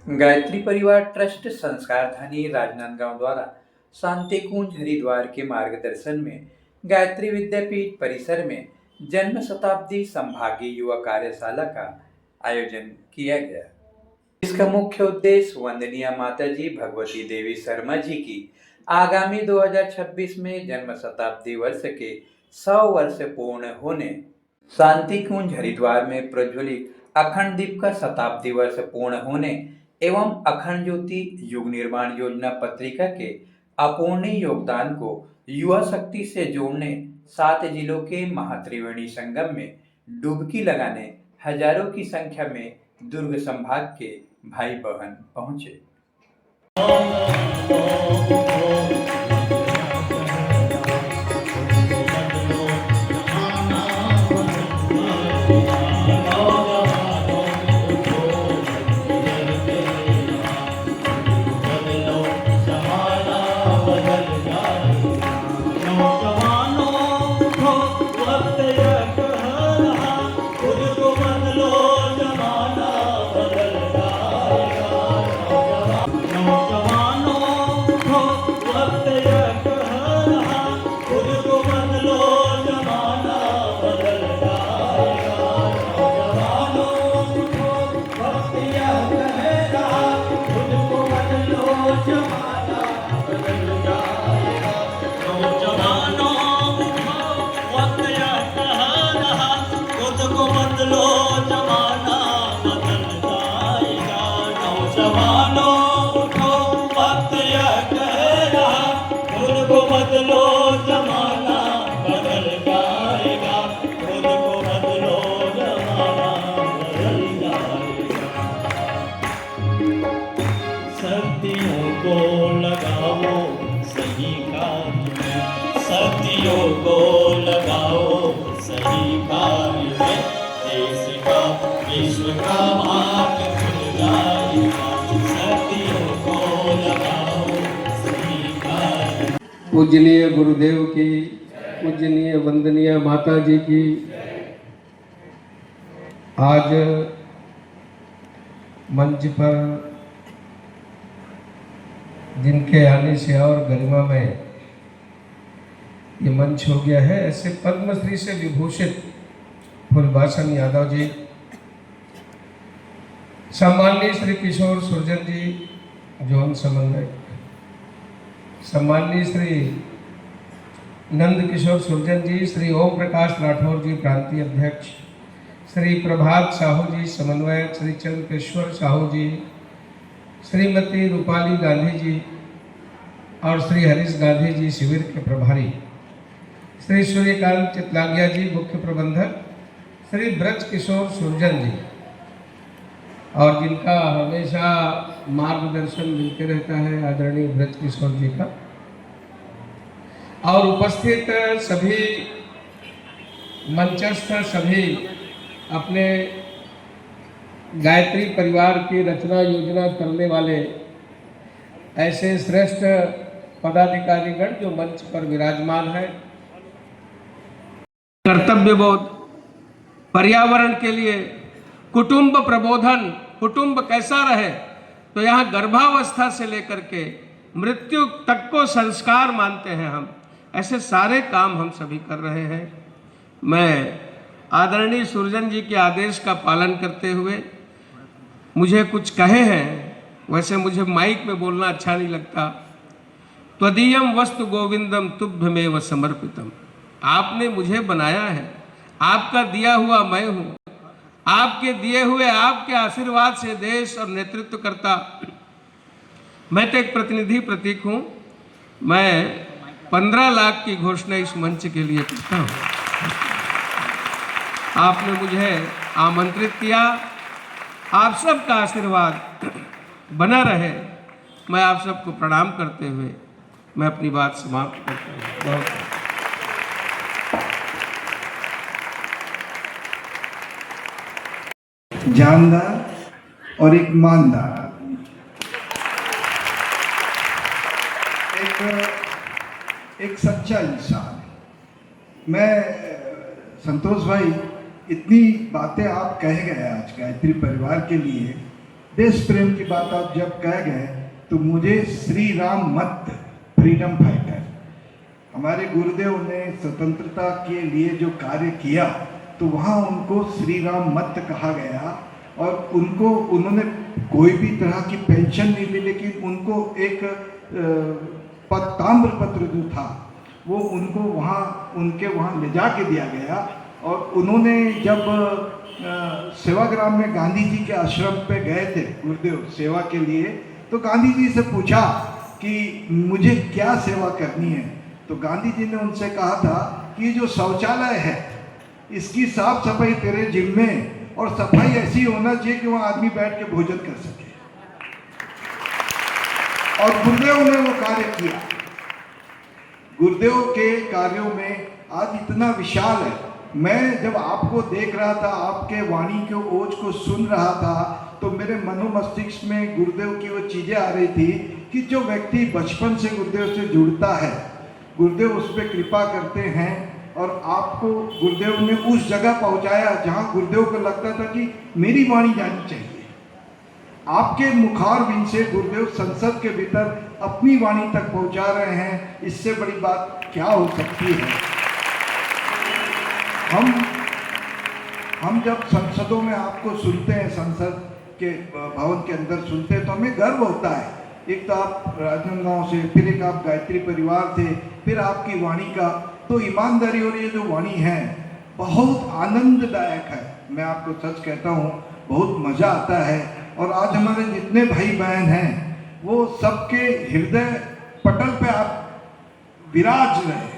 गायत्री परिवार ट्रस्ट संस्कारधानी राजनांदगांव द्वारा शांति कुंज हरिद्वार के मार्गदर्शन में गायत्री विद्यापीठ परिसर में जन्म शताब्दी संभागीय युवा कार्यशाला का आयोजन किया गया। इसका मुख्य उद्देश्य वंदनीय माताजी भगवती देवी शर्मा जी की आगामी 2026 में जन्म शताब्दी वर्ष के 100 वर्ष पूर्ण होने, शांति कुंज हरिद्वार में प्रज्वलित अखंड दीप का शताब्दी वर्ष पूर्ण होने एवं अखंड ज्योति युग निर्माण योजना पत्रिका के अपूर्णीय योगदान को युवा शक्ति से जोड़ने 7 जिलों के महात्रिवेणी संगम में डुबकी लगाने हजारों की संख्या में दुर्ग संभाग के भाई बहन पहुंचे। सत्यों को लगाओ सही कार्य में, सत्यों को लगाओ सही कार्य में, देश का विश्व का मार्ग खुल जाएगा। सत्यों को लगाओ सही कार्य में। पूजनीय गुरुदेव की, पूजनीय वंदनीय माता जी की, आज मंच पर जिनके आने से और गरिमा में ये मंच हो गया है, ऐसे पद्मश्री से विभूषित फुलभाषण यादव जी, सम्माननीय श्री किशोर सुरजन जी जोन समन्वयक, सम्माननीय श्री नंद किशोर सुरजन जी, श्री ओम प्रकाश राठौर जी प्रांतीय अध्यक्ष, श्री प्रभात साहू जी समन्वयक, श्री चंद्रकेश्वर साहू जी, श्रीमती रूपाली गांधी जी और श्री हरीश गांधी जी शिविर के प्रभारी, श्री सूर्यकांत चितलांगिया जी मुख्य प्रबंधक, श्री ब्रज किशोर सुरजन जी, और जिनका हमेशा मार्गदर्शन मिलते रहता है आदरणीय ब्रज किशोर जी का, और उपस्थित सभी मंचस्थ सभी अपने गायत्री परिवार की रचना योजना करने वाले ऐसे श्रेष्ठ पदाधिकारीगण जो मंच पर विराजमान है। कर्तव्यबोध, पर्यावरण के लिए कुटुंब प्रबोधन, कुटुंब कैसा रहे, तो यहाँ गर्भावस्था से लेकर के मृत्यु तक को संस्कार मानते हैं हम, ऐसे सारे काम हम सभी कर रहे हैं। मैं आदरणीय सुरजन जी के आदेश का पालन करते हुए मुझे कुछ कहे हैं, वैसे मुझे माइक में बोलना अच्छा नहीं लगता। त्वदीयम वस्तु गोविंदम तुभ्यमेव समर्पितम, आपने मुझे बनाया है, आपका दिया हुआ मैं हूँ, आपके दिए हुए आपके आशीर्वाद से देश और नेतृत्व करता मैं तो एक प्रतिनिधि प्रतीक हूँ। मैं 15 लाख की घोषणा इस मंच के लिए करता हूँ। आपने मुझे आमंत्रित किया, आप सबका आशीर्वाद बना रहे। मैं आप सबको प्रणाम करते हुए मैं अपनी बात समाप्त करता हूँ। जानदार और एक ईमानदार आदमी, एक सच्चा इंसान। मैं संतोष भाई, इतनी बातें आप कह गए आज गायत्री परिवार के लिए, देश प्रेम की बात आप जब कह गए तो मुझे श्री राम मत फ्रीडम फाइटर, हमारे गुरुदेव ने स्वतंत्रता के लिए जो कार्य किया तो वहाँ उनको श्री राम मत कहा गया। और उन्होंने कोई भी तरह की पेंशन नहीं ली, लेकिन उनको एक ताम्र पत्र जो था वो उनको उनके वहाँ ले जा के दिया गया। और उन्होंने जब सेवाग्राम में गांधी जी के आश्रम पे गए थे गुरुदेव सेवा के लिए, तो गांधी जी से पूछा कि मुझे क्या सेवा करनी है। तो गांधी जी ने उनसे कहा था कि जो शौचालय है इसकी साफ सफाई तेरे जिम्मे, और सफाई ऐसी होना चाहिए कि वहाँ आदमी बैठ के भोजन कर सके। और गुरुदेव ने वो कार्य किया। गुरुदेव के कार्यों में आज इतना विशाल है। मैं जब आपको देख रहा था, आपके वाणी के ओज को सुन रहा था, तो मेरे मनोमस्तिष्क में गुरुदेव की वो चीज़ें आ रही थी कि जो व्यक्ति बचपन से गुरुदेव से जुड़ता है, गुरुदेव उस पर कृपा करते हैं। और आपको गुरुदेव ने उस जगह पहुंचाया जहां गुरुदेव को लगता था कि मेरी वाणी जानी चाहिए। आपके मुखारबिंद से गुरुदेव संसद के भीतर अपनी वाणी तक पहुंचा रहे हैं। इससे बड़ी बात क्या हो सकती है। हम जब संसदों में आपको सुनते हैं, संसद के भवन के अंदर सुनते हैं, तो हमें गर्व होता है। एक तो आप राजनांदगांव से, फिर एक आप गायत्री परिवार से, फिर आपकी वाणी का तो ईमानदारी और ये जो वाणी है बहुत आनंददायक है। मैं आपको सच कहता हूँ, बहुत मज़ा आता है। और आज हमारे जितने भाई बहन हैं वो सबके हृदय पटल पे आप विराज रहे हैं।